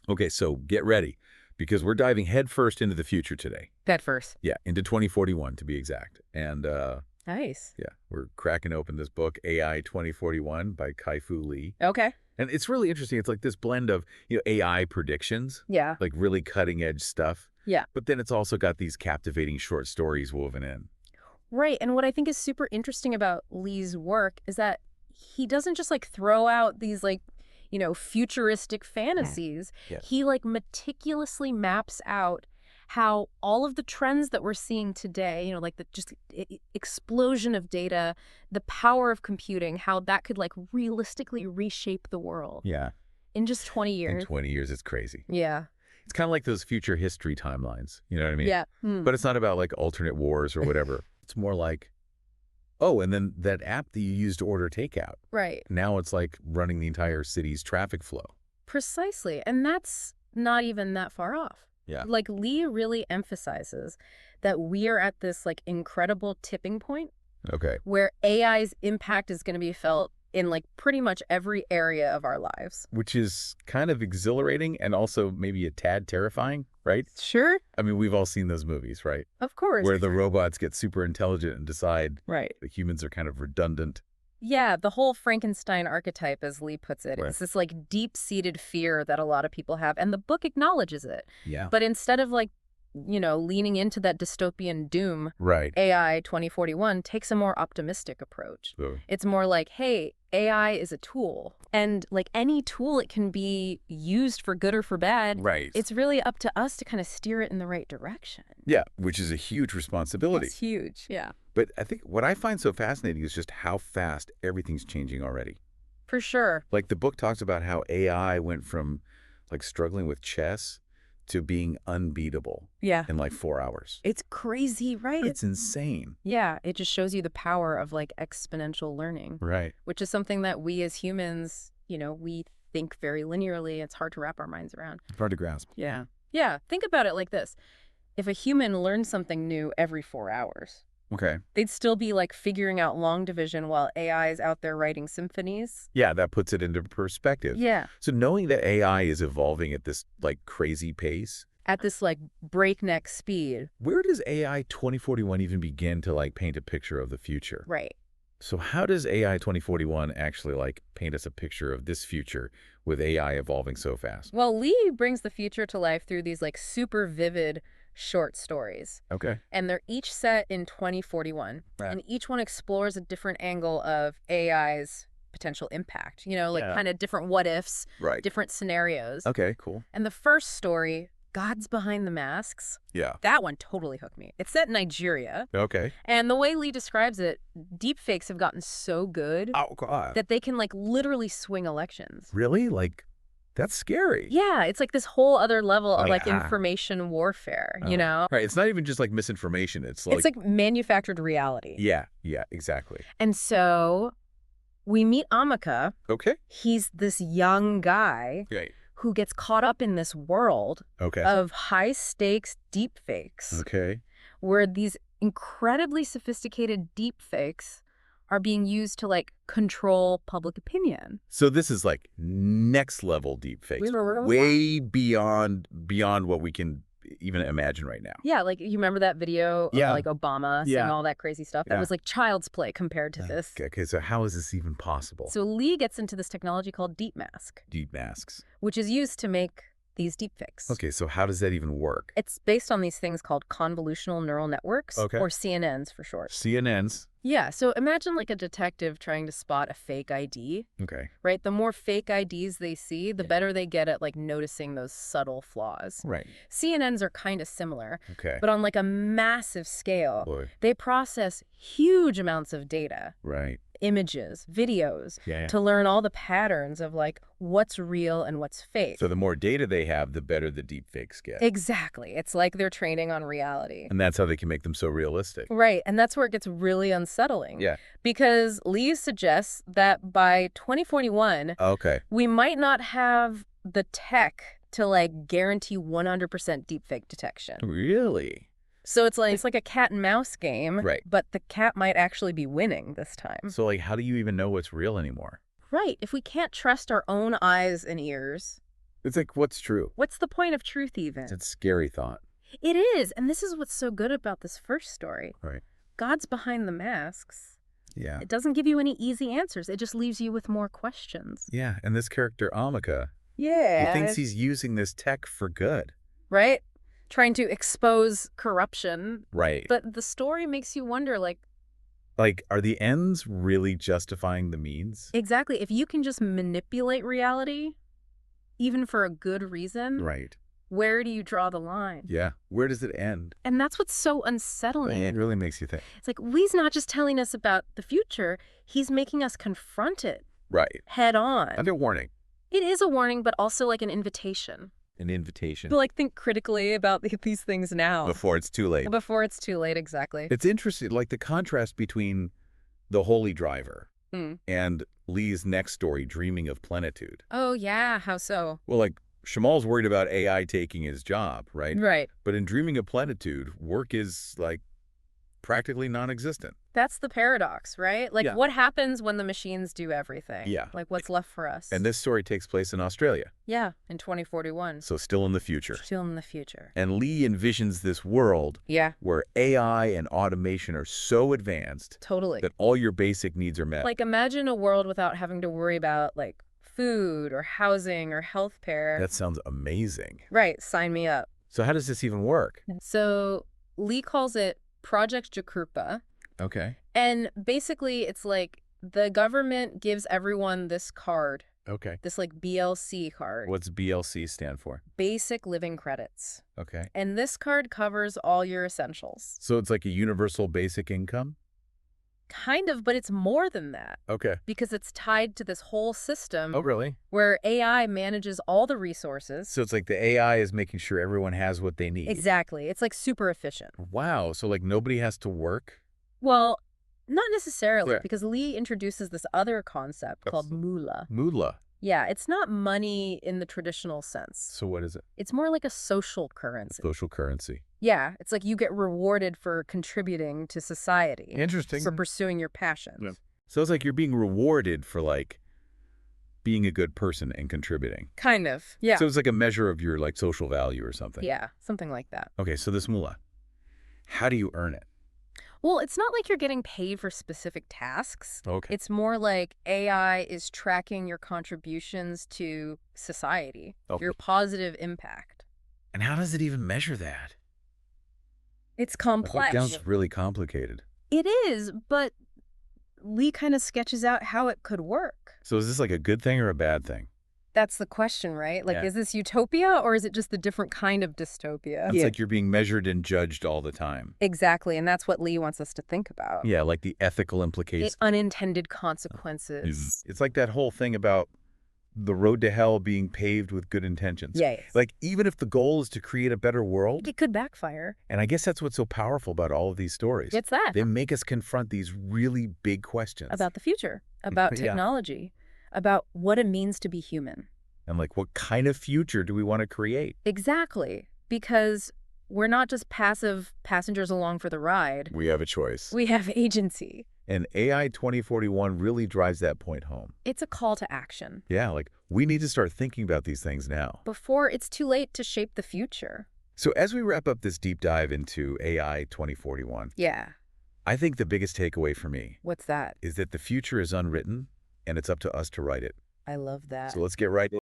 Okay, so get ready, because we're diving headfirst into the future today. That first. Yeah, into 2041 to be exact. And Nice. yeah, we're cracking open this book, AI 2041 by Kai-Fu Lee. Okay. And it's really interesting. It's like this blend of, AI predictions, Yeah. like really cutting edge stuff. Yeah. But then it's also got these captivating short stories woven in. Right. And what I think is super interesting about Lee's work is that he doesn't just like throw out these like, futuristic fantasies. Yeah. He like meticulously maps out how all of the trends that we're seeing today, like the just explosion of data, the power of computing, how that could like realistically reshape the world. Yeah. In just 20 years. In 20 years, it's crazy. Yeah. It's kind of like those future history timelines. You know what I mean? Yeah. But it's not about like alternate wars or whatever. It's more like, oh, and then that app that you use to order takeout. Right. Now it's like running the entire city's traffic flow. Precisely. And that's not even that far off. Yeah. Like Lee really emphasizes that we are at this like incredible tipping point. Okay. Where AI's impact is going to be felt in like pretty much every area of our lives. Which is kind of exhilarating and also maybe a tad terrifying, right? Sure. I mean, we've all seen those movies, right? Of course. Where the robots get super intelligent and decide right. the humans are kind of redundant. Yeah, the whole Frankenstein archetype, as Lee puts it, Right. it's this like deep-seated fear that a lot of people have, and the book acknowledges it. Yeah. But instead of like, leaning into that dystopian doom, Right. AI 2041 takes a more optimistic approach. So, It's more like, hey, AI is a tool, and like any tool, it can be used for good or for bad. right. It's really up to us to kind of steer it in the right direction. Yeah, which is a huge responsibility. It's huge. Yeah. But I think what I find so fascinating is just how fast everything's changing already. For sure. Like the book talks about how AI went from like struggling with chess to being unbeatable Yeah. in like 4 hours. It's crazy, right? It's insane. Yeah, it just shows you the power of like exponential learning, Right. which is something that we as humans, we think very linearly. It's hard to wrap our minds around. Hard to grasp. Yeah. Yeah. Think about it like this. If a human learned something new every 4 hours, Okay. they'd still be like figuring out long division while AI is out there writing symphonies. Yeah, that puts it into perspective. Yeah. So knowing that AI is evolving at this like crazy pace, At this like breakneck speed. where does AI 2041 even begin to like paint a picture of the future? Right. So how does AI 2041 actually like paint us a picture of this future with AI evolving so fast? Well, Lee brings the future to life through these like super vivid short stories. Okay. And they're each set in 2041. Right. And each one explores a different angle of AI's potential impact, Yeah. kind of different what ifs, Right. different scenarios. Okay, cool. And the first story, Gods Behind the Masks, Yeah. that one totally hooked me. It's set in Nigeria. Okay. And the way Lee describes it, deepfakes have gotten so good Oh, God. that they can like literally swing elections. Really? Like, that's scary. Yeah, it's like this whole other level of Like, like information warfare, Right. It's not even just like misinformation. It's like, It's like manufactured reality. yeah, exactly. And so we meet Amaka. Okay. He's this young guy Right. who gets caught up in this world Okay. of high-stakes deepfakes, Okay. where these incredibly sophisticated deepfakes are being used to like control public opinion. So this is like next level deepfakes, way beyond what we can even imagine right now. Yeah, like you remember that video Yeah. of like Obama saying Yeah. all that crazy stuff? That Yeah. was like child's play compared to this. Okay, so how is this even possible? So Lee gets into this technology called deep mask, Deep masks. which is used to make these deepfakes. Okay, so how does that even work? It's based on these things called convolutional neural networks, Okay. or CNNs for short. CNNs. Yeah, so imagine like a detective trying to spot a fake ID, Okay. right? The more fake IDs they see, the Yeah. better they get at like noticing those subtle flaws. Right. CNNs are kind of similar, Okay. but on like a massive scale. Boy. They process huge amounts of data, Right. images, videos, Yeah. to learn all the patterns of like what's real and what's fake. So the more data they have, the better the deepfakes get. Exactly. It's like they're training on reality. And that's how they can make them so realistic. Right. And that's where it gets really unsettling. Yeah. Because Lee suggests that by 2041, Okay. we might not have the tech to like guarantee 100% deepfake detection. Really? So it's like a cat and mouse game, Right. but the cat might actually be winning this time. So like, how do you even know what's real anymore? Right. If we can't trust our own eyes and ears, It's like, what's true? What's the point of truth even? It's a scary thought. It is. And this is what's so good about this first story. Right. God's behind the masks. Yeah. It doesn't give you any easy answers. It just leaves you with more questions. Yeah. And this character, Amaka, Yeah. he thinks he's using this tech for good. Right? Trying to expose corruption. Right. But the story makes you wonder, like, are the ends really justifying the means? exactly. If you can just manipulate reality, even for a good reason, Right. where do you draw the line? Yeah. Where does it end? And that's what's so unsettling. It really makes you think. It's like, Lee's not just telling us about the future, he's making us confront it Right. head on. Under warning. It is a warning, but also like an invitation. An invitation. To like think critically about these things now. Before it's too late. Before it's too late, exactly. It's interesting, like the contrast between the holy driver Mm. and Lee's next story, Dreaming of Plenitude. Oh, yeah. How so? Well, like, Shamal's worried about AI taking his job, right? Right. But in Dreaming of Plenitude, work is, like, practically non-existent. That's the paradox, right? Like, Yeah. what happens when the machines do everything? Yeah. Like, what's left for us? And this story takes place in Australia, Yeah, in 2041. so still in the future. Still in the future. And Lee envisions this world Yeah, where AI and automation are so advanced totally. that all your basic needs are met. Like, imagine a world without having to worry about, like, food or housing or healthcare. That sounds amazing. Right, sign me up. So how does this even work? So Lee calls it Project Jakrupa. Okay. And basically, it's like the government gives everyone this card, Okay. this like BLC card, What's BLC stand for? basic living credits. Okay. And this card covers all your essentials. So it's like a universal basic income? Kind of, but it's more than that Okay. because it's tied to this whole system Oh, really? where AI manages all the resources. So it's like the AI is making sure everyone has what they need. Exactly. It's like super efficient. Wow. So like nobody has to work? Well, not necessarily, Yeah. because Lee introduces this other concept called moolah. Moolah. Yeah, it's not money in the traditional sense. So what is it? It's more like a social currency. Social currency. Yeah, it's like you get rewarded for contributing to society. Interesting. For pursuing your passions. Yeah. So it's like you're being rewarded for like being a good person and contributing. Kind of. Yeah. So it's like a measure of your like social value or something. Yeah, something like that. Okay, so this moolah, how do you earn it? Well, it's not like you're getting paid for specific tasks. Okay. It's more like AI is tracking your contributions to society, Okay. your positive impact. And how does it even measure that? It's complex. That sounds really complicated. It is, but Lee kind of sketches out how it could work. So is this like a good thing or a bad thing? That's the question, right? Like, Yeah. is this utopia or is it just a different kind of dystopia? It's like you're being measured and judged all the time. Exactly, and that's what Lee wants us to think about. Yeah, like the ethical implications. Unintended consequences. It's like that whole thing about the road to hell being paved with good intentions. Yes. Like, even if the goal is to create a better world, It could backfire. and I guess that's what's so powerful about all of these stories. It's that. They make us confront these really big questions. About the future, about Yeah. technology, about what it means to be human. And like, what kind of future do we want to create? Exactly, because we're not just passive passengers along for the ride. We have a choice. We have agency. And AI 2041 really drives that point home. It's a call to action. Yeah, like, we need to start thinking about these things now. Before it's too late to shape the future. So as we wrap up this deep dive into AI 2041, Yeah. I think the biggest takeaway for me What's that? is that the future is unwritten, and it's up to us to write it. I love that. So let's get right